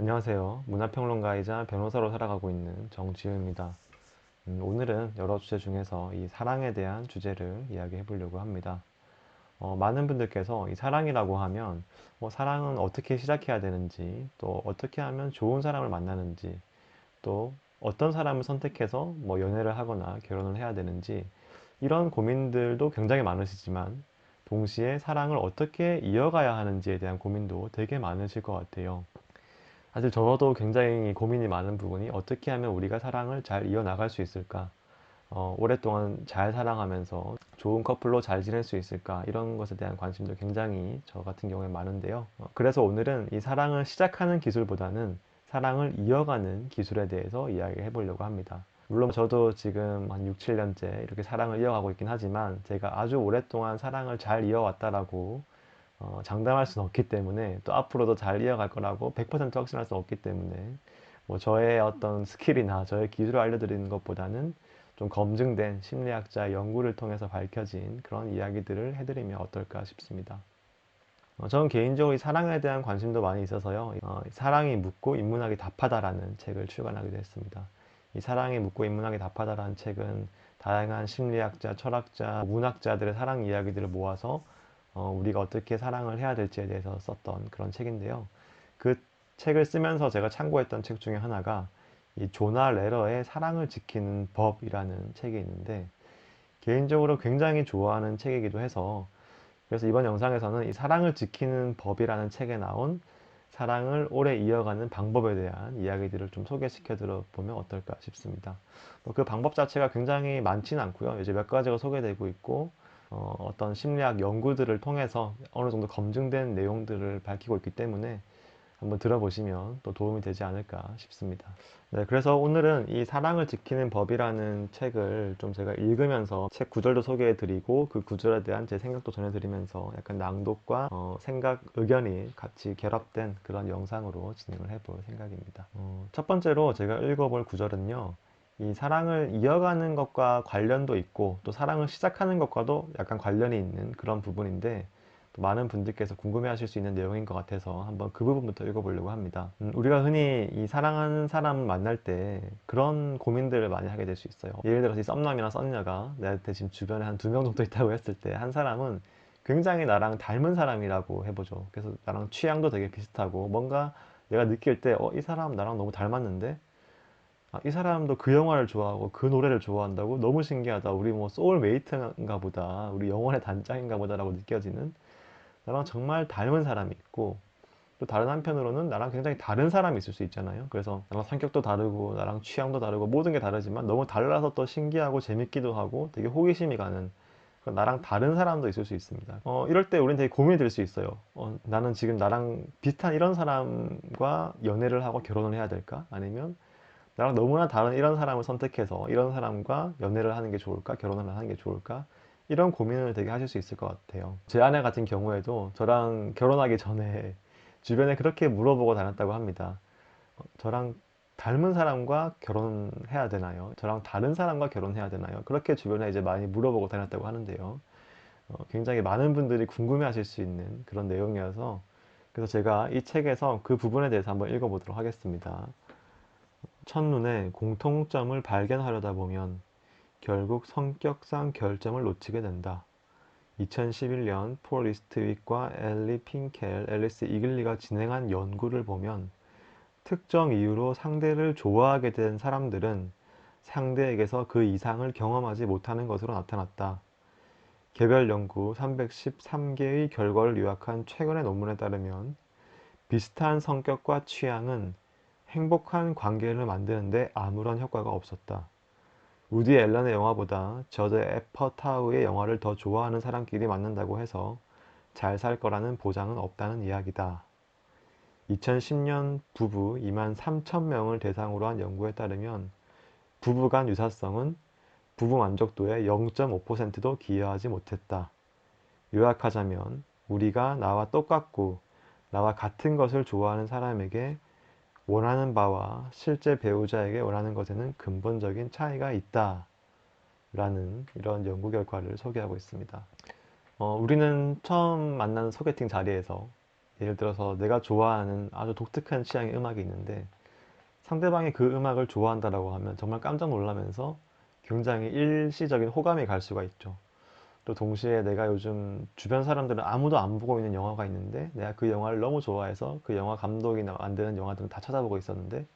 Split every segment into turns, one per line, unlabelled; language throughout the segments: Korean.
안녕하세요. 문화평론가이자 변호사로 살아가고 있는 정지우입니다. 오늘은 여러 주제 중에서 이 사랑에 대한 주제를 이야기해 보려고 합니다. 많은 분들께서 이 사랑이라고 하면 사랑은 어떻게 시작해야 되는지, 또 어떻게 하면 좋은 사람을 만나는지, 또 어떤 사람을 선택해서 연애를 하거나 결혼을 해야 되는지 이런 고민들도 굉장히 많으시지만 동시에 사랑을 어떻게 이어가야 하는지에 대한 고민도 되게 많으실 것 같아요. 사실 저도 굉장히 고민이 많은 부분이 어떻게 하면 우리가 사랑을 잘 이어나갈 수 있을까? 오랫동안 잘 사랑하면서 좋은 커플로 잘 지낼 수 있을까? 이런 것에 대한 관심도 굉장히 저 같은 경우에 많은데요. 그래서 오늘은 이 사랑을 시작하는 기술보다는 사랑을 이어가는 기술에 대해서 이야기해 보려고 합니다. 물론 저도 지금 한 6, 7년째 이렇게 사랑을 이어가고 있긴 하지만 제가 아주 오랫동안 사랑을 잘 이어왔다라고 장담할 수는 없기 때문에 또 앞으로도 잘 이어갈 거라고 100% 확신할 수 없기 때문에 저의 어떤 스킬이나 저의 기술을 알려드리는 것보다는 좀 검증된 심리학자 연구를 통해서 밝혀진 그런 이야기들을 해드리면 어떨까 싶습니다. 저는 개인적으로 이 사랑에 대한 관심도 많이 있어서요. 사랑이 묻고 인문학이 답하다라는 책을 출간하기도 했습니다. 이 사랑이 묻고 인문학이 답하다라는 책은 다양한 심리학자, 철학자, 문학자들의 사랑 이야기들을 모아서 우리가 어떻게 사랑을 해야 될지에 대해서 썼던 그런 책인데요. 그 책을 쓰면서 제가 참고했던 책 중에 하나가 이 조나 레러의 사랑을 지키는 법이라는 책이 있는데 개인적으로 굉장히 좋아하는 책이기도 해서 그래서 이번 영상에서는 이 사랑을 지키는 법이라는 책에 나온 사랑을 오래 이어가는 방법에 대한 이야기들을 좀 소개시켜 드려보면 어떨까 싶습니다. 그 방법 자체가 굉장히 많지는 않고요. 이제 몇 가지가 소개되고 있고 어떤 심리학 연구들을 통해서 어느 정도 검증된 내용들을 밝히고 있기 때문에 한번 들어보시면 또 도움이 되지 않을까 싶습니다. 네, 그래서 오늘은 이 사랑을 지키는 법이라는 책을 좀 제가 읽으면서 책 구절도 소개해 드리고 그 구절에 대한 제 생각도 전해 드리면서 약간 낭독과 생각, 의견이 같이 결합된 그런 영상으로 진행을 해볼 생각입니다. 첫 번째로 제가 읽어볼 구절은요. 이 사랑을 이어가는 것과 관련도 있고 또 사랑을 시작하는 것과도 약간 관련이 있는 그런 부분인데 많은 분들께서 궁금해하실 수 있는 내용인 것 같아서 한번 그 부분부터 읽어보려고 합니다. 우리가 흔히 이 사랑하는 사람을 만날 때 그런 고민들을 많이 하게 될 수 있어요. 예를 들어서 이 썸남이나 썸녀가 내한테 지금 주변에 한 두 명 정도 있다고 했을 때 한 사람은 굉장히 나랑 닮은 사람이라고 해보죠. 그래서 나랑 취향도 되게 비슷하고 뭔가 내가 느낄 때 이 사람 나랑 너무 닮았는데 이 사람도 그 영화를 좋아하고 그 노래를 좋아한다고 너무 신기하다. 우리 뭐 소울메이트인가 보다. 우리 영혼의 단짝인가 보다라고 느껴지는 나랑 정말 닮은 사람이 있고 또 다른 한편으로는 나랑 굉장히 다른 사람이 있을 수 있잖아요. 그래서 나랑 성격도 다르고 나랑 취향도 다르고 모든 게 다르지만 너무 달라서 또 신기하고 재밌기도 하고 되게 호기심이 가는 나랑 다른 사람도 있을 수 있습니다. 이럴 때 우린 되게 고민이 될 수 있어요. 나는 지금 나랑 비슷한 이런 사람과 연애를 하고 결혼을 해야 될까? 아니면 나랑 너무나 다른 이런 사람을 선택해서 이런 사람과 연애를 하는 게 좋을까? 결혼을 하는 게 좋을까? 이런 고민을 되게 하실 수 있을 것 같아요. 제 아내 같은 경우에도 저랑 결혼하기 전에 주변에 그렇게 물어보고 다녔다고 합니다. 저랑 닮은 사람과 결혼해야 되나요? 저랑 다른 사람과 결혼해야 되나요? 그렇게 주변에 이제 많이 물어보고 다녔다고 하는데요. 굉장히 많은 분들이 궁금해 하실 수 있는 그런 내용이어서 그래서 제가 이 책에서 그 부분에 대해서 한번 읽어보도록 하겠습니다. 첫눈에 공통점을 발견하려다 보면 결국 성격상 결점을 놓치게 된다. 2011년 폴 이스트윅과 엘리 핑켈, 앨리스 이글리가 진행한 연구를 보면 특정 이유로 상대를 좋아하게 된 사람들은 상대에게서 그 이상을 경험하지 못하는 것으로 나타났다. 개별 연구 313개의 결과를 요약한 최근의 논문에 따르면 비슷한 성격과 취향은 행복한 관계를 만드는데 아무런 효과가 없었다. 우디 앨런의 영화보다 저드 에퍼타우의 영화를 더 좋아하는 사람끼리 만난다고 해서 잘 살 거라는 보장은 없다는 이야기다. 2010년 부부 2만 3천 명을 대상으로 한 연구에 따르면 부부 간 유사성은 부부 만족도의 0.5%도 기여하지 못했다. 요약하자면 우리가 나와 똑같고 나와 같은 것을 좋아하는 사람에게 원하는 바와 실제 배우자에게 원하는 것에는 근본적인 차이가 있다. 라는 이런 연구 결과를 소개하고 있습니다. 우리는 처음 만난 소개팅 자리에서 예를 들어서 내가 좋아하는 아주 독특한 취향의 음악이 있는데 상대방이 그 음악을 좋아한다라고 하면 정말 깜짝 놀라면서 굉장히 일시적인 호감이 갈 수가 있죠. 또 동시에 내가 요즘 주변 사람들은 아무도 안 보고 있는 영화가 있는데 내가 그 영화를 너무 좋아해서 그 영화 감독이 만드는 영화들은 다 찾아보고 있었는데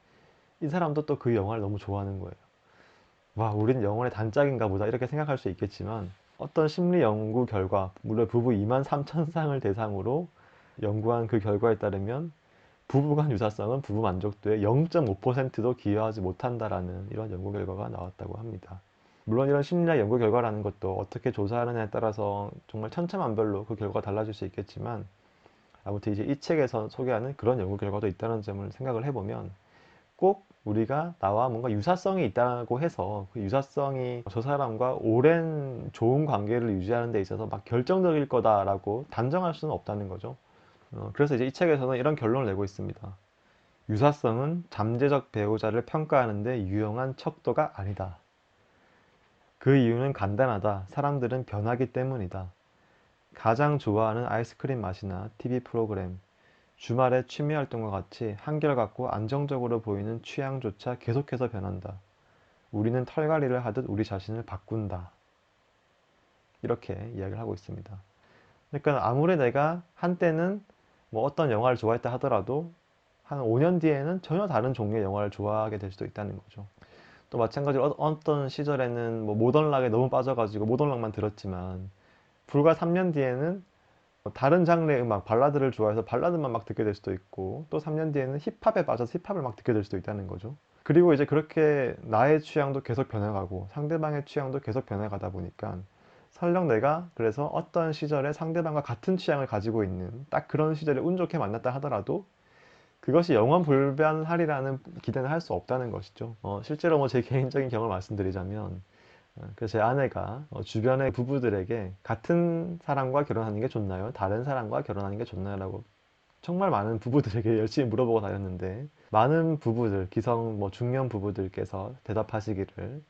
이 사람도 또 그 영화를 너무 좋아하는 거예요. 와, 우린 영혼의 단짝인가 보다 이렇게 생각할 수 있겠지만 어떤 심리 연구 결과, 물론 부부 2만 3천 쌍을 대상으로 연구한 그 결과에 따르면 부부간 유사성은 부부 만족도의 0.5%도 기여하지 못한다라는 이런 연구 결과가 나왔다고 합니다. 물론 이런 심리학 연구 결과라는 것도 어떻게 조사하느냐에 따라서 정말 천차만별로 그 결과가 달라질 수 있겠지만 아무튼 이제 이 책에서 소개하는 그런 연구 결과도 있다는 점을 생각을 해보면 꼭 우리가 나와 뭔가 유사성이 있다고 해서 그 유사성이 저 사람과 오랜 좋은 관계를 유지하는 데 있어서 막 결정적일 거다라고 단정할 수는 없다는 거죠. 그래서 이제 이 책에서는 이런 결론을 내고 있습니다. 유사성은 잠재적 배우자를 평가하는 데 유용한 척도가 아니다. 그 이유는 간단하다. 사람들은 변하기 때문이다. 가장 좋아하는 아이스크림 맛이나 TV 프로그램, 주말의 취미 활동과 같이 한결같고 안정적으로 보이는 취향조차 계속해서 변한다. 우리는 털갈이를 하듯 우리 자신을 바꾼다. 이렇게 이야기를 하고 있습니다. 그러니까 아무리 내가 한때는 뭐 어떤 영화를 좋아했다 하더라도 한 5년 뒤에는 전혀 다른 종류의 영화를 좋아하게 될 수도 있다는 거죠. 또 마찬가지로 어떤 시절에는 뭐 모던락에 너무 빠져가지고 모던락만 들었지만 불과 3년 뒤에는 다른 장르의 음악, 발라드를 좋아해서 발라드만 막 듣게 될 수도 있고 또 3년 뒤에는 힙합에 빠져서 힙합을 막 듣게 될 수도 있다는 거죠. 그리고 이제 그렇게 나의 취향도 계속 변해가고 상대방의 취향도 계속 변해가다 보니까 설령 내가 그래서 어떤 시절에 상대방과 같은 취향을 가지고 있는 딱 그런 시절에 운 좋게 만났다 하더라도 그것이 영원 불변하리라는 기대는 할 수 없다는 것이죠. 실제로 뭐 제 개인적인 경험을 말씀드리자면 그제 아내가 주변의 부부들에게 같은 사람과 결혼하는 게 좋나요? 다른 사람과 결혼하는 게 좋나요? 라고 정말 많은 부부들에게 열심히 물어보고 다녔는데 많은 부부들, 기성 뭐 중년 부부들께서 대답하시기를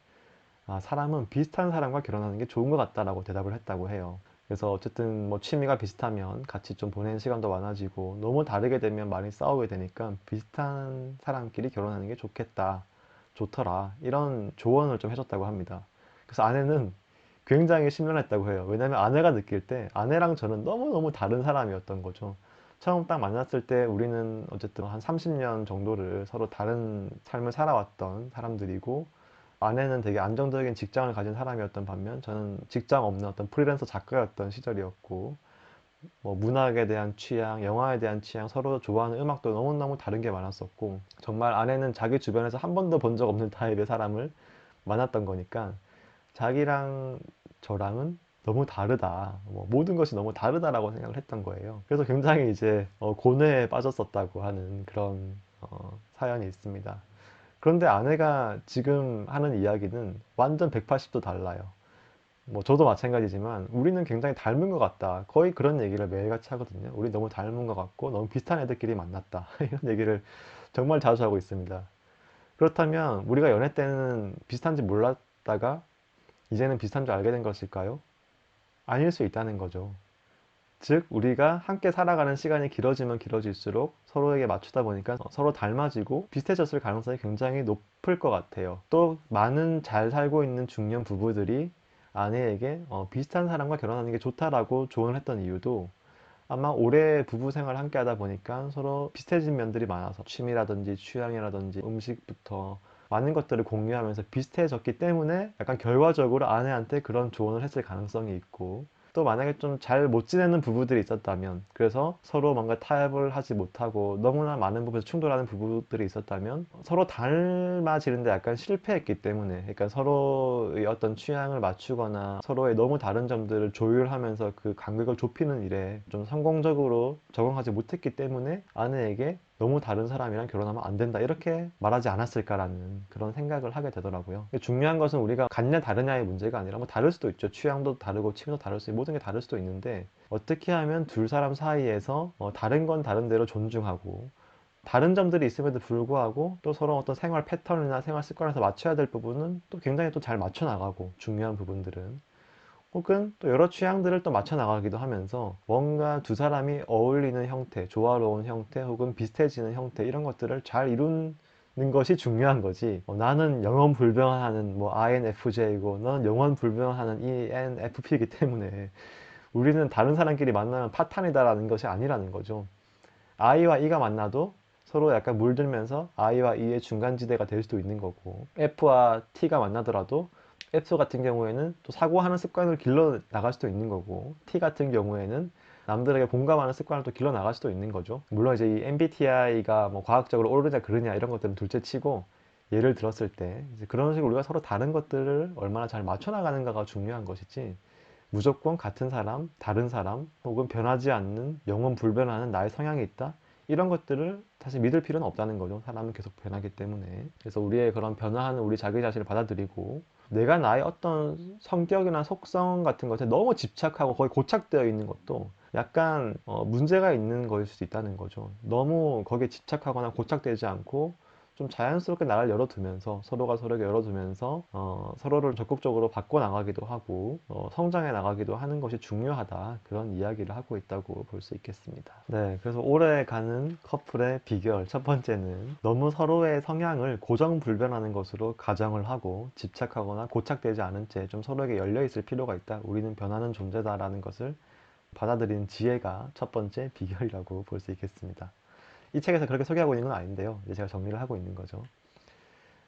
사람은 비슷한 사람과 결혼하는 게 좋은 것 같다라고 대답을 했다고 해요. 그래서 어쨌든 뭐 취미가 비슷하면 같이 좀 보내는 시간도 많아지고 너무 다르게 되면 많이 싸우게 되니까 비슷한 사람끼리 결혼하는 게 좋겠다, 좋더라 이런 조언을 좀 해줬다고 합니다. 그래서 아내는 굉장히 심란했다고 해요. 왜냐면 아내가 느낄 때 아내랑 저는 너무너무 다른 사람이었던 거죠. 처음 딱 만났을 때 우리는 어쨌든 한 30년 정도를 서로 다른 삶을 살아왔던 사람들이고 아내는 되게 안정적인 직장을 가진 사람이었던 반면 저는 직장 없는 어떤 프리랜서 작가였던 시절이었고 뭐 문학에 대한 취향, 영화에 대한 취향, 서로 좋아하는 음악도 너무너무 다른 게 많았었고 정말 아내는 자기 주변에서 한 번도 본 적 없는 타입의 사람을 만났던 거니까 자기랑 저랑은 너무 다르다. 뭐 모든 것이 너무 다르다라고 생각을 했던 거예요. 그래서 굉장히 이제 고뇌에 빠졌었다고 하는 그런 사연이 있습니다. 그런데 아내가 지금 하는 이야기는 완전 180도 달라요. 뭐 저도 마찬가지지만 우리는 굉장히 닮은 것 같다. 거의 그런 얘기를 매일같이 하거든요. 우리 너무 닮은 것 같고 너무 비슷한 애들끼리 만났다. 이런 얘기를 정말 자주 하고 있습니다. 그렇다면 우리가 연애 때는 비슷한지 몰랐다가 이제는 비슷한 줄 알게 된 것일까요? 아닐 수 있다는 거죠. 즉, 우리가 함께 살아가는 시간이 길어지면 길어질수록 서로에게 맞추다 보니까 서로 닮아지고 비슷해졌을 가능성이 굉장히 높을 것 같아요. 또 많은 잘 살고 있는 중년 부부들이 아내에게 비슷한 사람과 결혼하는 게 좋다라고 조언을 했던 이유도 아마 오래 부부 생활을 함께 하다 보니까 서로 비슷해진 면들이 많아서 취미라든지 취향이라든지 음식부터 많은 것들을 공유하면서 비슷해졌기 때문에 약간 결과적으로 아내한테 그런 조언을 했을 가능성이 있고 또 만약에 좀 잘 못 지내는 부부들이 있었다면 그래서 서로 뭔가 타협을 하지 못하고 너무나 많은 부분에서 충돌하는 부부들이 있었다면 서로 닮아지는데 약간 실패했기 때문에 그러니까 서로의 어떤 취향을 맞추거나 서로의 너무 다른 점들을 조율하면서 그 간극을 좁히는 일에 좀 성공적으로 적응하지 못했기 때문에 아내에게 너무 다른 사람이랑 결혼하면 안 된다 이렇게 말하지 않았을까라는 그런 생각을 하게 되더라고요. 중요한 것은 우리가 같냐 다르냐의 문제가 아니라 뭐 다를 수도 있죠. 취향도 다르고 취미도 다를 수 있고 모든 게 다를 수도 있는데 어떻게 하면 두 사람 사이에서 다른 건 다른 대로 존중하고 다른 점들이 있음에도 불구하고 또 서로 어떤 생활 패턴이나 생활 습관에서 맞춰야 될 부분은 또 굉장히 또 잘 맞춰 나가고 중요한 부분들은 혹은 또 여러 취향들을 또 맞춰 나가기도 하면서 뭔가 두 사람이 어울리는 형태, 조화로운 형태 혹은 비슷해지는 형태 이런 것들을 잘 이루는 것이 중요한 거지. 나는 영원 불변하는 뭐 INFJ이고 너는 영원 불변하는 ENFP이기 때문에 우리는 다른 사람끼리 만나면 파탄이다라는 것이 아니라는 거죠. I와 E가 만나도 서로 약간 물들면서 I와 E의 중간지대가 될 수도 있는 거고, F와 T가 만나더라도 F 같은 경우에는 또 사고하는 습관을 길러 나갈 수도 있는 거고, T 같은 경우에는 남들에게 공감하는 습관을 또 길러 나갈 수도 있는 거죠. 물론 이제 이 MBTI가 뭐 과학적으로 옳으냐 그르냐 이런 것들은 둘째 치고, 예를 들었을 때 이제 그런 식으로 우리가 서로 다른 것들을 얼마나 잘 맞춰 나가는가가 중요한 것이지, 무조건 같은 사람, 다른 사람, 혹은 변하지 않는 영원 불변하는 나의 성향이 있다, 이런 것들을 사실 믿을 필요는 없다는 거죠. 사람은 계속 변하기 때문에. 그래서 우리의 그런 변화하는 우리 자기 자신을 받아들이고, 내가 나의 어떤 성격이나 속성 같은 것에 너무 집착하고 거의 고착되어 있는 것도 약간 문제가 있는 거일 수도 있다는 거죠. 너무 거기에 집착하거나 고착되지 않고 좀 자연스럽게 나를 열어두면서, 서로가 서로에게 열어두면서 서로를 적극적으로 바꿔나가기도 하고 성장해 나가기도 하는 것이 중요하다, 그런 이야기를 하고 있다고 볼 수 있겠습니다. 네, 그래서 오래 가는 커플의 비결 첫 번째는 너무 서로의 성향을 고정불변하는 것으로 가정을 하고 집착하거나 고착되지 않은 채 좀 서로에게 열려 있을 필요가 있다. 우리는 변하는 존재다라는 것을 받아들이는 지혜가 첫 번째 비결이라고 볼 수 있겠습니다. 이 책에서 그렇게 소개하고 있는 건 아닌데요. 이제 제가 정리를 하고 있는 거죠.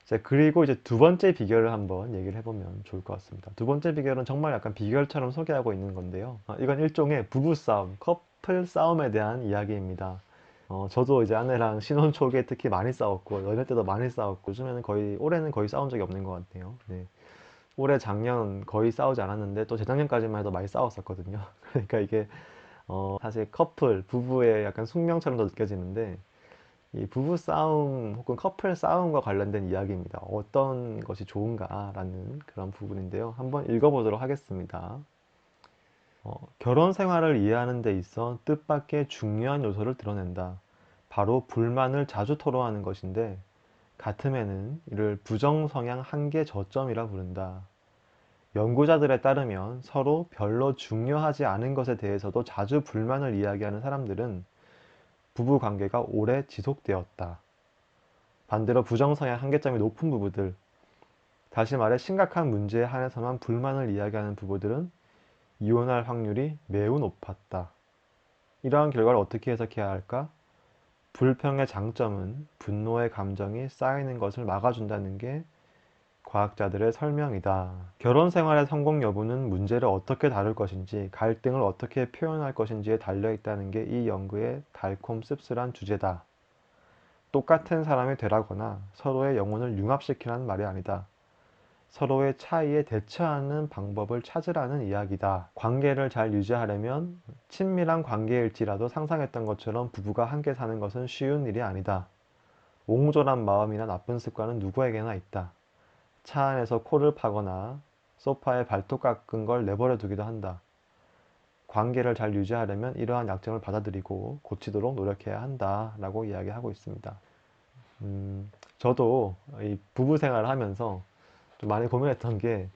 자, 그리고 이제 두 번째 비결을 한번 얘기를 해보면 좋을 것 같습니다. 두 번째 비결은 정말 약간 비결처럼 소개하고 있는 건데요. 이건 일종의 부부싸움, 커플 싸움에 대한 이야기입니다. 저도 이제 아내랑 신혼 초기에 특히 많이 싸웠고, 연애 때도 많이 싸웠고, 요즘에는 거의, 올해는 거의 싸운 적이 없는 것 같네요. 네. 올해 작년 거의 싸우지 않았는데 또 재작년까지만 해도 많이 싸웠었거든요. 그러니까 이게 사실 커플, 부부의 약간 숙명처럼 더 느껴지는데, 이 부부 싸움 혹은 커플 싸움과 관련된 이야기입니다. 어떤 것이 좋은가라는 그런 부분인데요. 한번 읽어보도록 하겠습니다. 결혼 생활을 이해하는 데 있어 뜻밖의 중요한 요소를 드러낸다. 바로 불만을 자주 토로하는 것인데, 같음에는 이를 부정성향 한계 저점이라 부른다. 연구자들에 따르면 서로 별로 중요하지 않은 것에 대해서도 자주 불만을 이야기하는 사람들은 부부 관계가 오래 지속되었다. 반대로 부정성향 한계점이 높은 부부들, 다시 말해 심각한 문제에 한해서만 불만을 이야기하는 부부들은 이혼할 확률이 매우 높았다. 이러한 결과를 어떻게 해석해야 할까? 불평의 장점은 분노의 감정이 쌓이는 것을 막아준다는 게 과학자들의 설명이다. 결혼 생활의 성공 여부는 문제를 어떻게 다룰 것인지, 갈등을 어떻게 표현할 것인지에 달려 있다는 게 이 연구의 달콤 씁쓸한 주제다. 똑같은 사람이 되라거나 서로의 영혼을 융합시키라는 말이 아니다. 서로의 차이에 대처하는 방법을 찾으라는 이야기다. 관계를 잘 유지하려면 친밀한 관계일지라도 상상했던 것처럼 부부가 함께 사는 것은 쉬운 일이 아니다. 옹졸한 마음이나 나쁜 습관은 누구에게나 있다. 차 안에서 코를 파거나 소파에 발톱 깎은 걸 내버려 두기도 한다. 관계를 잘 유지하려면 이러한 약점을 받아들이고 고치도록 노력해야 한다 라고 이야기하고 있습니다. 저도 이 부부 생활을 하면서 좀 많이 고민했던 게,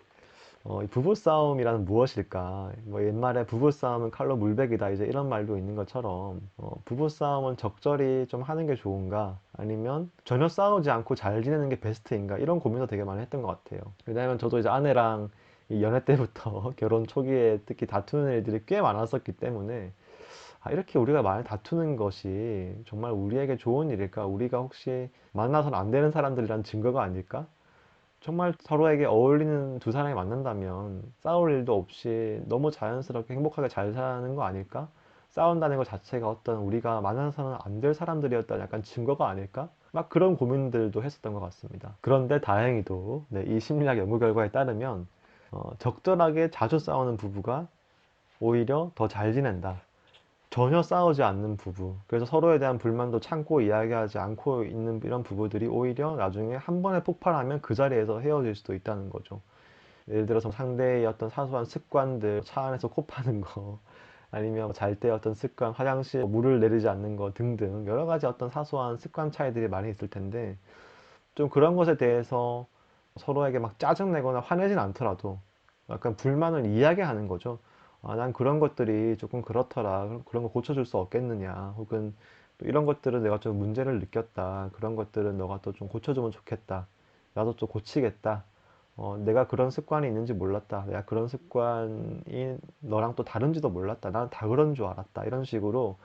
이 부부싸움이란 무엇일까? 뭐 옛말에 부부싸움은 칼로 물베기다, 이제 이런 말도 있는 것처럼, 부부싸움은 적절히 좀 하는 게 좋은가? 아니면 전혀 싸우지 않고 잘 지내는 게 베스트인가? 이런 고민도 되게 많이 했던 것 같아요. 왜냐하면 저도 이제 아내랑 이 연애 때부터 결혼 초기에 특히 다투는 일들이 꽤 많았었기 때문에, 이렇게 우리가 많이 다투는 것이 정말 우리에게 좋은 일일까? 우리가 혹시 만나서는 안 되는 사람들이란 증거가 아닐까? 정말 서로에게 어울리는 두 사람이 만난다면 싸울 일도 없이 너무 자연스럽게 행복하게 잘 사는 거 아닐까? 싸운다는 것 자체가 어떤 우리가 만나서는 안 될 사람들이었다는 약간 증거가 아닐까? 막 그런 고민들도 했었던 것 같습니다. 그런데 다행히도 네, 이 심리학 연구 결과에 따르면 적절하게 자주 싸우는 부부가 오히려 더 잘 지낸다. 전혀 싸우지 않는 부부, 그래서 서로에 대한 불만도 참고 이야기하지 않고 있는 이런 부부들이 오히려 나중에 한 번에 폭발하면 그 자리에서 헤어질 수도 있다는 거죠. 예를 들어서 상대의 어떤 사소한 습관들, 차 안에서 코 파는 거, 아니면 잘 때 어떤 습관, 화장실 물을 내리지 않는 거 등등 여러 가지 어떤 사소한 습관 차이들이 많이 있을 텐데, 좀 그런 것에 대해서 서로에게 막 짜증내거나 화내진 않더라도 약간 불만을 이야기하는 거죠. 아, 난 그런 것들이 조금 그렇더라. 그런 거 고쳐줄 수 없겠느냐. 혹은 또 이런 것들은 내가 좀 문제를 느꼈다. 그런 것들은 너가 또 좀 고쳐주면 좋겠다. 나도 좀 고치겠다. 내가 그런 습관이 있는지 몰랐다. 내가 그런 습관이 너랑 또 다른지도 몰랐다. 나는 다 그런 줄 알았다. 이런 식으로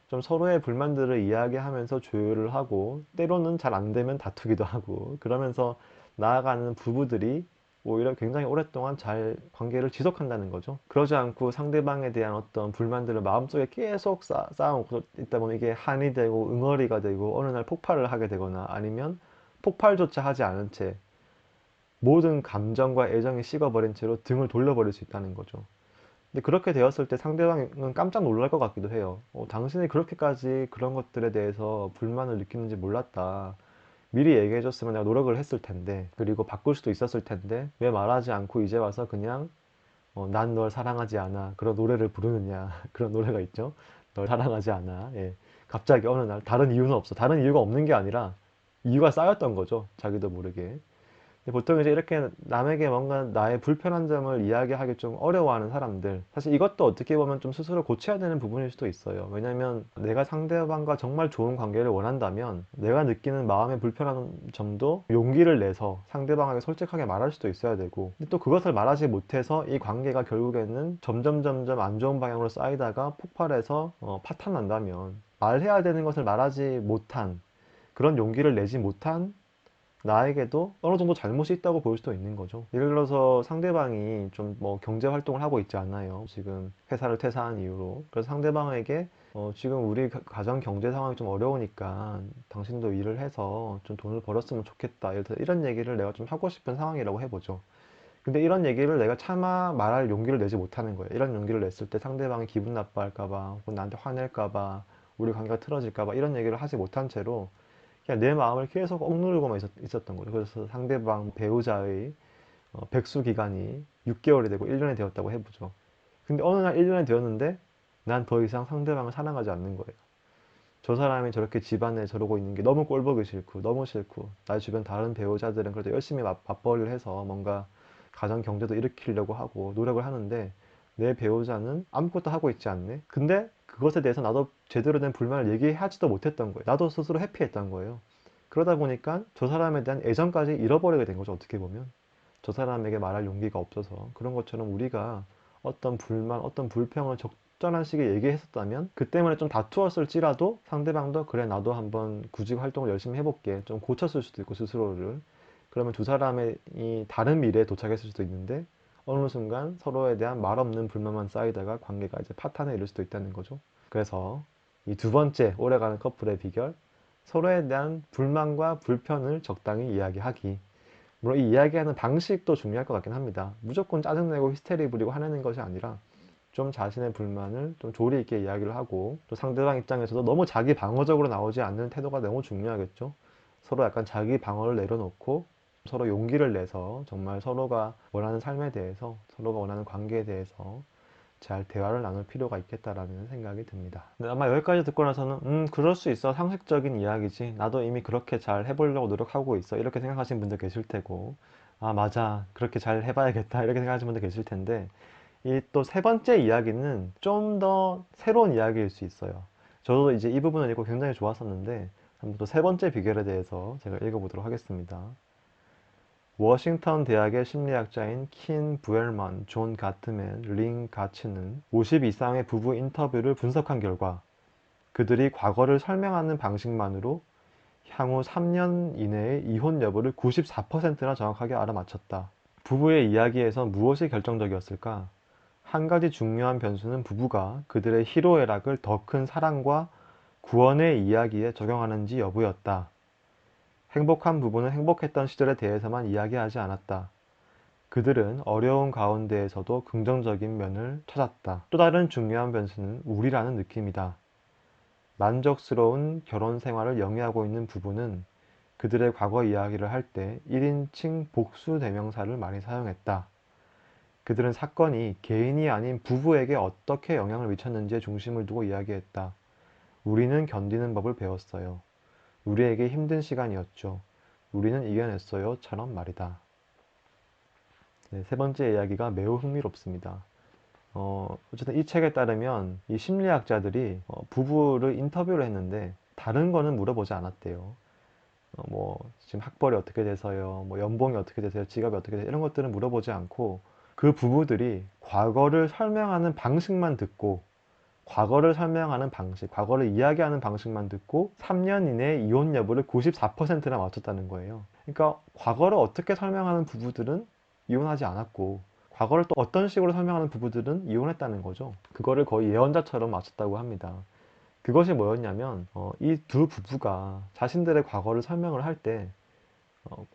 좀 서로의 불만들을 이야기하면서 조율을 하고, 때로는 잘 안 되면 다투기도 하고, 그러면서 나아가는 부부들이 오히려 굉장히 오랫동안 잘 관계를 지속한다는 거죠. 그러지 않고 상대방에 대한 어떤 불만들을 마음속에 계속 쌓아놓고 있다 보면 이게 한이 되고 응어리가 되고 어느 날 폭발을 하게 되거나, 아니면 폭발조차 하지 않은 채 모든 감정과 애정이 식어버린 채로 등을 돌려버릴 수 있다는 거죠. 근데 그렇게 되었을 때 상대방은 깜짝 놀랄 것 같기도 해요. 당신이 그렇게까지 그런 것들에 대해서 불만을 느끼는지 몰랐다. 미리 얘기해줬으면 내가 노력을 했을 텐데, 그리고 바꿀 수도 있었을 텐데, 왜 말하지 않고 이제 와서 그냥 난 널 사랑하지 않아. 그런 노래를 부르느냐. 그런 노래가 있죠. 널 사랑하지 않아. 예. 갑자기 어느 날 다른 이유는 없어. 다른 이유가 없는 게 아니라 이유가 쌓였던 거죠. 자기도 모르게. 보통 이제 이렇게 남에게 뭔가 나의 불편한 점을 이야기하기 좀 어려워하는 사람들, 사실 이것도 어떻게 보면 좀 스스로 고쳐야 되는 부분일 수도 있어요. 왜냐면 내가 상대방과 정말 좋은 관계를 원한다면 내가 느끼는 마음의 불편한 점도 용기를 내서 상대방에게 솔직하게 말할 수도 있어야 되고, 근데 또 그것을 말하지 못해서 이 관계가 결국에는 점점 안 좋은 방향으로 쌓이다가 폭발해서 파탄난다면, 말해야 되는 것을 말하지 못한, 그런 용기를 내지 못한 나에게도 어느 정도 잘못이 있다고 볼 수도 있는 거죠. 예를 들어서 상대방이 좀 뭐 경제 활동을 하고 있지 않나요? 지금 회사를 퇴사한 이후로. 그래서 상대방에게 지금 우리 가정 경제 상황이 좀 어려우니까 당신도 일을 해서 좀 돈을 벌었으면 좋겠다. 예를 들어 이런 얘기를 내가 좀 하고 싶은 상황이라고 해보죠. 근데 이런 얘기를 내가 차마 말할 용기를 내지 못하는 거예요. 이런 용기를 냈을 때 상대방이 기분 나빠할까 봐, 혹은 나한테 화낼까 봐, 우리 관계가 틀어질까 봐 이런 얘기를 하지 못한 채로 그냥 내 마음을 계속 억누르고만 있었던 거죠. 그래서 상대방 배우자의 백수 기간이 6개월이 되고 1년이 되었다고 해보죠. 근데 어느 날 1년이 되었는데 난 더 이상 상대방을 사랑하지 않는 거예요. 저 사람이 저렇게 집안에 저러고 있는 게 너무 꼴보기 싫고 너무 싫고, 나 주변 다른 배우자들은 그래도 열심히 맞벌이를 해서 뭔가 가정 경제도 일으키려고 하고 노력을 하는데 내 배우자는 아무것도 하고 있지 않네. 근데 그것에 대해서 나도 제대로 된 불만을 얘기하지도 못했던 거예요. 나도 스스로 회피했던 거예요. 그러다 보니까 저 사람에 대한 애정까지 잃어버리게 된 거죠. 어떻게 보면 저 사람에게 말할 용기가 없어서. 그런 것처럼 우리가 어떤 불만, 어떤 불평을 적절한 시기에 얘기했었다면 그 때문에 좀 다투었을지라도 상대방도 그래 나도 한번 구직 활동을 열심히 해볼게 좀 고쳤을 수도 있고 스스로를. 그러면 두 사람이 다른 미래에 도착했을 수도 있는데 어느 순간 서로에 대한 말없는 불만만 쌓이다가 관계가 이제 파탄에 이를 수도 있다는 거죠. 그래서 이 두 번째 오래가는 커플의 비결, 서로에 대한 불만과 불편을 적당히 이야기하기. 물론 이 이야기하는 방식도 중요할 것 같긴 합니다. 무조건 짜증내고 히스테리 부리고 화내는 것이 아니라 좀 자신의 불만을 좀 조리 있게 이야기를 하고, 또 상대방 입장에서도 너무 자기 방어적으로 나오지 않는 태도가 너무 중요하겠죠. 서로 약간 자기 방어를 내려놓고 서로 용기를 내서 정말 서로가 원하는 삶에 대해서, 서로가 원하는 관계에 대해서 잘 대화를 나눌 필요가 있겠다라는 생각이 듭니다. 근데 아마 여기까지 듣고 나서는 그럴 수 있어. 상식적인 이야기지. 나도 이미 그렇게 잘 해보려고 노력하고 있어. 이렇게 생각하시는 분들 계실 테고, 아 맞아. 그렇게 잘 해봐야겠다. 이렇게 생각하시는 분들 계실 텐데, 이 또 세 번째 이야기는 좀 더 새로운 이야기일 수 있어요. 저도 이제 이 부분을 읽고 굉장히 좋았었는데 한번 또 세 번째 비결에 대해서 제가 읽어보도록 하겠습니다. 워싱턴 대학의 심리학자인 킨 부엘만, 존 가트맨, 링 가츠는 50 이상의 부부 인터뷰를 분석한 결과 그들이 과거를 설명하는 방식만으로 향후 3년 이내의 이혼 여부를 94%나 정확하게 알아맞혔다. 부부의 이야기에서 무엇이 결정적이었을까? 한 가지 중요한 변수는 부부가 그들의 희로애락을 더 큰 사랑과 구원의 이야기에 적용하는지 여부였다. 행복한 부부는 행복했던 시절에 대해서만 이야기하지 않았다. 그들은 어려운 가운데에서도 긍정적인 면을 찾았다. 또 다른 중요한 변수는 우리라는 느낌이다. 만족스러운 결혼 생활을 영위하고 있는 부부는 그들의 과거 이야기를 할 때 1인칭 복수 대명사를 많이 사용했다. 그들은 사건이 개인이 아닌 부부에게 어떻게 영향을 미쳤는지에 중심을 두고 이야기했다. 우리는 견디는 법을 배웠어요. 우리에게 힘든 시간이었죠. 우리는 이겨냈어요. 처럼 말이다. 네, 세 번째 이야기가 매우 흥미롭습니다. 어쨌든 이 책에 따르면 이 심리학자들이 부부를 인터뷰를 했는데 다른 거는 물어보지 않았대요. 뭐 지금 학벌이 어떻게 돼서요, 뭐 연봉이 어떻게 되세요, 직업이 어떻게 되세요, 이런 것들은 물어보지 않고 그 부부들이 과거를 설명하는 방식만 듣고 과거를 설명하는 방식, 과거를 이야기하는 방식만 듣고 3년 이내에 이혼 여부를 94%나 맞췄다는 거예요. 그러니까 과거를 어떻게 설명하는 부부들은 이혼하지 않았고 과거를 또 어떤 식으로 설명하는 부부들은 이혼했다는 거죠. 그거를 거의 예언자처럼 맞췄다고 합니다. 그것이 뭐였냐면 이 두 부부가 자신들의 과거를 설명을 할 때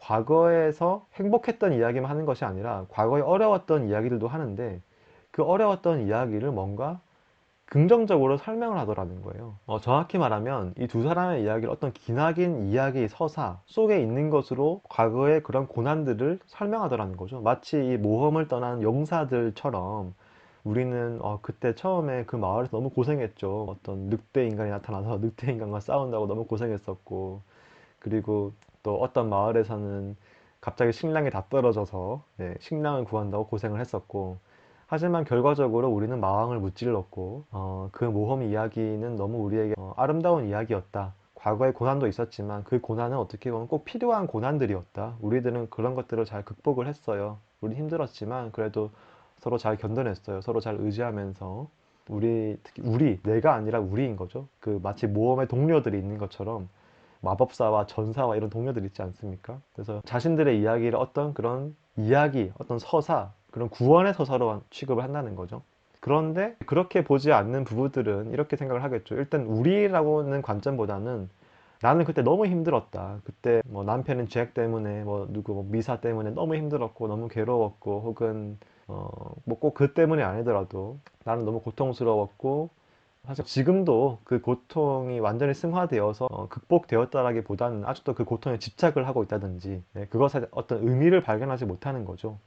과거에서 행복했던 이야기만 하는 것이 아니라 과거에 어려웠던 이야기들도 하는데 그 어려웠던 이야기를 뭔가 긍정적으로 설명을 하더라는 거예요. 정확히 말하면 이 두 사람의 이야기를 어떤 기나긴 이야기 서사 속에 있는 것으로 과거의 그런 고난들을 설명하더라는 거죠. 마치 이 모험을 떠난 용사들처럼 우리는 그때 처음에 그 마을에서 너무 고생했죠. 어떤 늑대 인간이 나타나서 늑대 인간과 싸운다고 너무 고생했었고, 그리고 또 어떤 마을에서는 갑자기 식량이 다 떨어져서 식량을 구한다고 고생을 했었고, 하지만 결과적으로 우리는 마왕을 무찔렀고 그 모험 이야기는 너무 우리에게 아름다운 이야기였다. 과거의 고난도 있었지만 그 고난은 어떻게 보면 꼭 필요한 고난들이었다. 우리들은 그런 것들을 잘 극복을 했어요. 우리 힘들었지만 그래도 서로 잘 견뎌냈어요. 서로 잘 의지하면서 특히 내가 아니라 우리인 거죠. 그 마치 모험의 동료들이 있는 것처럼 마법사와 전사와 이런 동료들 있지 않습니까? 그래서 자신들의 이야기를 어떤 그런 이야기, 어떤 서사, 그런 구원의 서사로 취급을 한다는 거죠. 그런데 그렇게 보지 않는 부부들은 이렇게 생각을 하겠죠. 일단 우리라고는 관점보다는 나는 그때 너무 힘들었다. 그때 뭐 남편은 죄악 때문에 뭐 누구 뭐 미사 때문에 너무 힘들었고 너무 괴로웠고 혹은 뭐 꼭 그 때문이 아니더라도 나는 너무 고통스러웠고 사실 지금도 그 고통이 완전히 승화되어서 극복되었다라기보다는 아직도 그 고통에 집착을 하고 있다든지 그것에 어떤 의미를 발견하지 못하는 거죠.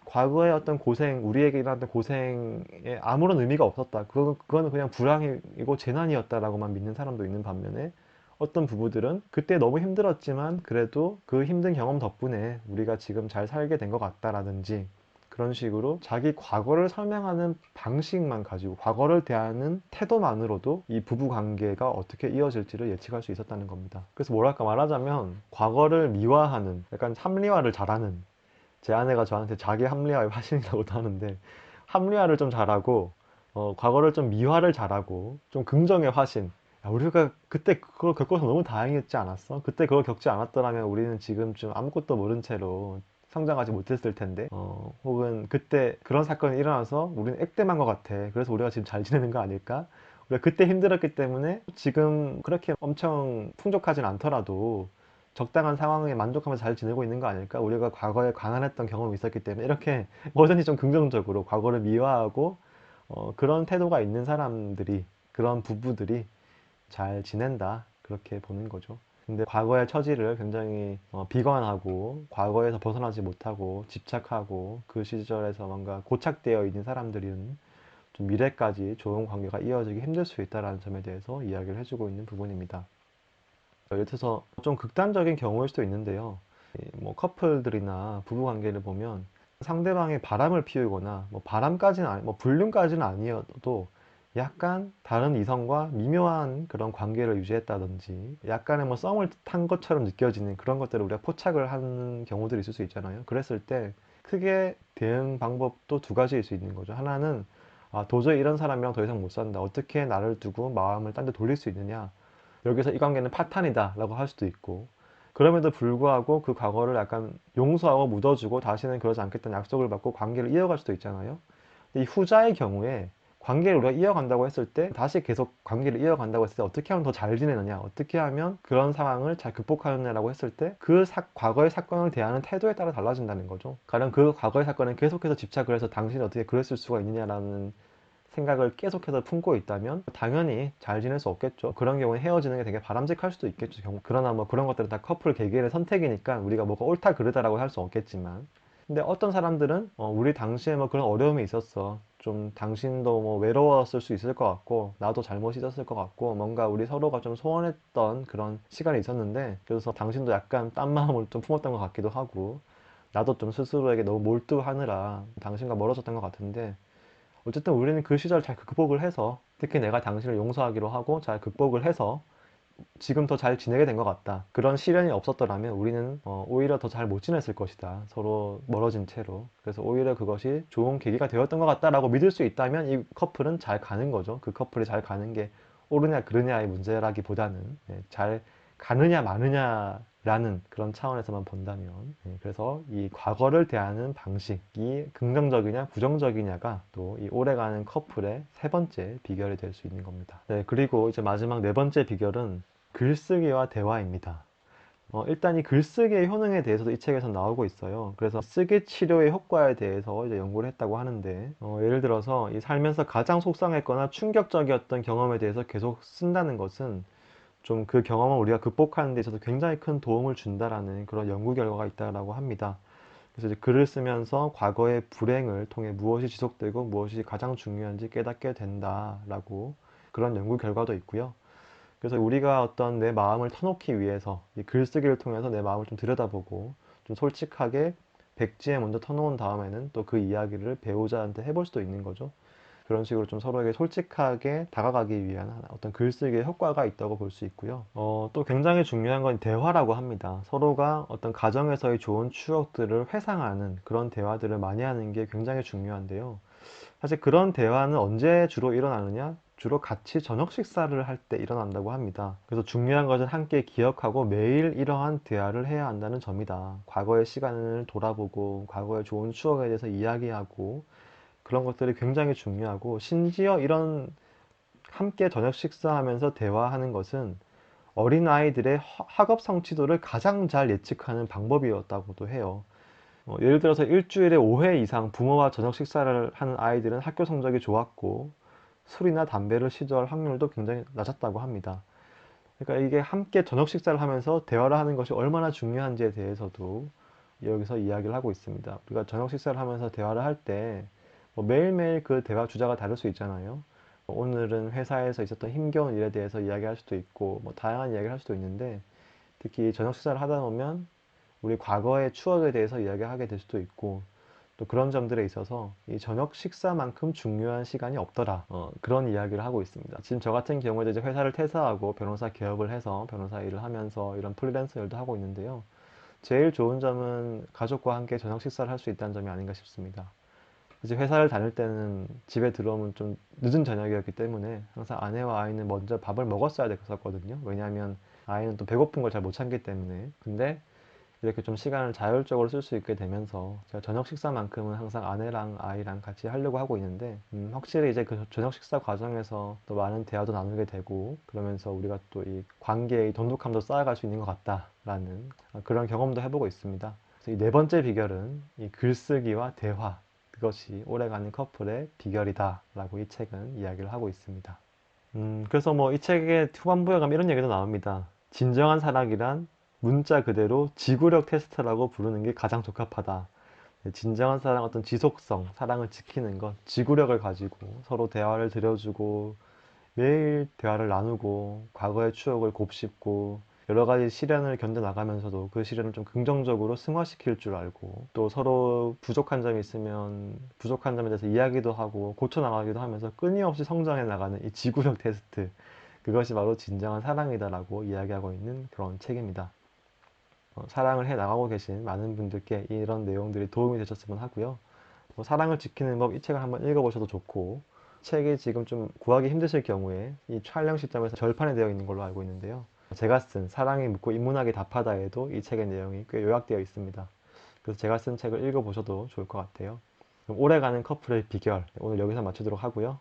과거의 어떤 고생, 우리에게 일어났던 고생에 아무런 의미가 없었다. 그거는 그냥 불행이고 재난이었다라고만 믿는 사람도 있는 반면에 어떤 부부들은 그때 너무 힘들었지만 그래도 그 힘든 경험 덕분에 우리가 지금 잘 살게 된 것 같다라든지 그런 식으로 자기 과거를 설명하는 방식만 가지고 과거를 대하는 태도만으로도 이 부부 관계가 어떻게 이어질지를 예측할 수 있었다는 겁니다. 그래서 뭐랄까 말하자면 과거를 미화하는 약간 합리화를 잘하는 제 아내가 저한테 자기 합리화의 화신이라고도 하는데 합리화를 좀 잘하고 과거를 좀 미화를 잘하고 좀 긍정의 화신. 야, 우리가 그때 그걸 겪어서 너무 다행이었지 않았어? 그때 그걸 겪지 않았더라면 우리는 지금쯤 아무것도 모른 채로 성장하지 못했을 텐데 혹은 그때 그런 사건이 일어나서 우리는 액땜한 것 같아. 그래서 우리가 지금 잘 지내는 거 아닐까? 우리가 그때 힘들었기 때문에 지금 그렇게 엄청 풍족하진 않더라도 적당한 상황에 만족하면서 잘 지내고 있는 거 아닐까? 우리가 과거에 가난했던 경험이 있었기 때문에 이렇게 뭐든지 좀 긍정적으로 과거를 미화하고 그런 태도가 있는 사람들이 그런 부부들이 잘 지낸다 그렇게 보는 거죠. 근데 과거의 처지를 굉장히 비관하고 과거에서 벗어나지 못하고 집착하고 그 시절에서 뭔가 고착되어 있는 사람들은 좀 미래까지 좋은 관계가 이어지기 힘들 수 있다는 점에 대해서 이야기를 해주고 있는 부분입니다. 예를 들어서 좀 극단적인 경우일 수도 있는데요. 뭐 커플들이나 부부 관계를 보면 상대방이 바람을 피우거나 뭐 바람까지는 뭐 불륜까지는 아니어도 약간 다른 이성과 미묘한 그런 관계를 유지했다든지 약간의 뭐 썸을 탄 것처럼 느껴지는 그런 것들을 우리가 포착을 하는 경우들이 있을 수 있잖아요. 그랬을 때 크게 대응 방법도 두 가지일 수 있는 거죠. 하나는 도저히 이런 사람이랑 더 이상 못 산다. 어떻게 나를 두고 마음을 딴 데 돌릴 수 있느냐. 여기서 이 관계는 파탄이다 라고 할 수도 있고 그럼에도 불구하고 그 과거를 약간 용서하고 묻어주고 다시는 그러지 않겠다는 약속을 받고 관계를 이어갈 수도 있잖아요. 이 후자의 경우에 관계를 우리가 이어간다고 했을 때 다시 계속 관계를 이어간다고 했을 때 어떻게 하면 더 잘 지내느냐 어떻게 하면 그런 상황을 잘 극복하느냐라고 했을 때 그 과거의 사건을 대하는 태도에 따라 달라진다는 거죠. 가령 그 과거의 사건에 계속해서 집착을 해서 당신이 어떻게 그랬을 수가 있느냐라는 생각을 계속해서 품고 있다면 당연히 잘 지낼 수 없겠죠. 그런 경우에 헤어지는 게 되게 바람직할 수도 있겠죠. 그러나 뭐 그런 것들은 다 커플 개개인의 선택이니까 우리가 뭐가 옳다 그르다라고 할 수 없겠지만 근데 어떤 사람들은 우리 당시에 뭐 그런 어려움이 있었어. 좀 당신도 뭐 외로웠을 수 있을 것 같고 나도 잘못이 있었을 것 같고 뭔가 우리 서로가 좀 소원했던 그런 시간이 있었는데 그래서 당신도 약간 딴 마음을 좀 품었던 것 같기도 하고 나도 좀 스스로에게 너무 몰두하느라 당신과 멀어졌던 것 같은데 어쨌든 우리는 그 시절 잘 극복을 해서 특히 내가 당신을 용서하기로 하고 잘 극복을 해서 지금 더 잘 지내게 된 것 같다. 그런 시련이 없었더라면 우리는 오히려 더 잘 못 지냈을 것이다. 서로 멀어진 채로. 그래서 오히려 그것이 좋은 계기가 되었던 것 같다라고 믿을 수 있다면 이 커플은 잘 가는 거죠. 그 커플이 잘 가는 게 옳으냐 그르냐의 문제라기보다는 잘 가느냐 마느냐라는 그런 차원에서만 본다면 그래서 이 과거를 대하는 방식이 긍정적이냐 부정적이냐가 또 이 오래가는 커플의 세 번째 비결이 될 수 있는 겁니다. 네, 그리고 이제 마지막 네 번째 비결은 글쓰기와 대화입니다. 일단 이 글쓰기의 효능에 대해서도 이 책에서 나오고 있어요. 그래서 쓰기 치료의 효과에 대해서 이제 연구를 했다고 하는데, 예를 들어서 이 살면서 가장 속상했거나 충격적이었던 경험에 대해서 계속 쓴다는 것은 좀 그 경험을 우리가 극복하는 데 있어서 굉장히 큰 도움을 준다라는 그런 연구 결과가 있다고 합니다. 그래서 이제 글을 쓰면서 과거의 불행을 통해 무엇이 지속되고 무엇이 가장 중요한지 깨닫게 된다라고 그런 연구 결과도 있고요. 그래서 우리가 어떤 내 마음을 터놓기 위해서 이 글쓰기를 통해서 내 마음을 좀 들여다보고 좀 솔직하게 백지에 먼저 터놓은 다음에는 또 그 이야기를 배우자한테 해볼 수도 있는 거죠. 그런 식으로 좀 서로에게 솔직하게 다가가기 위한 어떤 글쓰기의 효과가 있다고 볼 수 있고요. 또 굉장히 중요한 건 대화라고 합니다. 서로가 어떤 가정에서의 좋은 추억들을 회상하는 그런 대화들을 많이 하는 게 굉장히 중요한데요. 사실 그런 대화는 언제 주로 일어나느냐? 주로 같이 저녁 식사를 할 때 일어난다고 합니다. 그래서 중요한 것은 함께 기억하고 매일 이러한 대화를 해야 한다는 점이다. 과거의 시간을 돌아보고 과거의 좋은 추억에 대해서 이야기하고 그런 것들이 굉장히 중요하고 심지어 이런 함께 저녁 식사하면서 대화하는 것은 어린아이들의 학업 성취도를 가장 잘 예측하는 방법이었다고도 해요. 예를 들어서 일주일에 5회 이상 부모와 저녁 식사를 하는 아이들은 학교 성적이 좋았고 술이나 담배를 시도할 확률도 굉장히 낮았다고 합니다. 그러니까 이게 함께 저녁 식사를 하면서 대화를 하는 것이 얼마나 중요한지에 대해서도 여기서 이야기를 하고 있습니다. 우리가 저녁 식사를 하면서 대화를 할 때 매일매일 그 대화 주제가 다를 수 있잖아요. 오늘은 회사에서 있었던 힘겨운 일에 대해서 이야기할 수도 있고 다양한 이야기를 할 수도 있는데 특히 저녁 식사를 하다 보면 우리 과거의 추억에 대해서 이야기하게 될 수도 있고 또 그런 점들에 있어서 이 저녁 식사만큼 중요한 시간이 없더라. 그런 이야기를 하고 있습니다. 지금 저 같은 경우에도 이제 회사를 퇴사하고 변호사 개업을 해서 변호사 일을 하면서 이런 프리랜서 일도 하고 있는데요. 제일 좋은 점은 가족과 함께 저녁 식사를 할 수 있다는 점이 아닌가 싶습니다. 이제 회사를 다닐 때는 집에 들어오면 좀 늦은 저녁이었기 때문에 항상 아내와 아이는 먼저 밥을 먹었어야 됐었거든요. 왜냐하면 아이는 또 배고픈 걸 잘 못 참기 때문에. 근데 이렇게 좀 시간을 자율적으로 쓸 수 있게 되면서 제가 저녁 식사만큼은 항상 아내랑 아이랑 같이 하려고 하고 있는데 확실히 이제 그 저녁 식사 과정에서 또 많은 대화도 나누게 되고 그러면서 우리가 또 이 관계의 돈독함도 쌓아갈 수 있는 것 같다라는 그런 경험도 해보고 있습니다. 그래서 이 네 번째 비결은 이 글쓰기와 대화 그것이 오래가는 커플의 비결이다라고 이 책은 이야기를 하고 있습니다. 그래서 이 책의 후반부에 가면 이런 얘기도 나옵니다. 진정한 사랑이란 문자 그대로 지구력 테스트라고 부르는 게 가장 적합하다. 진정한 사랑, 어떤 지속성, 사랑을 지키는 것, 지구력을 가지고 서로 대화를 들여주고 매일 대화를 나누고 과거의 추억을 곱씹고 여러 가지 시련을 견뎌나가면서도 그 시련을 좀 긍정적으로 승화시킬 줄 알고 또 서로 부족한 점이 있으면 부족한 점에 대해서 이야기도 하고 고쳐나가기도 하면서 끊임없이 성장해 나가는 이 지구력 테스트 그것이 바로 진정한 사랑이다라고 이야기하고 있는 그런 책입니다. 사랑을 해 나가고 계신 많은 분들께 이런 내용들이 도움이 되셨으면 하고요. 사랑을 지키는 법 이 책을 한번 읽어보셔도 좋고 책이 지금 좀 구하기 힘드실 경우에 이 촬영 시점에서 절판이 되어 있는 걸로 알고 있는데요. 제가 쓴 사랑이 묻고 인문학이 답하다에도 이 책의 내용이 꽤 요약되어 있습니다. 그래서 제가 쓴 책을 읽어보셔도 좋을 것 같아요. 그럼 오래가는 커플의 비결 오늘 여기서 마치도록 하고요.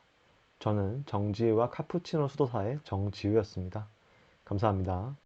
저는 정지우와 카푸치노 수도사의 정지우였습니다. 감사합니다.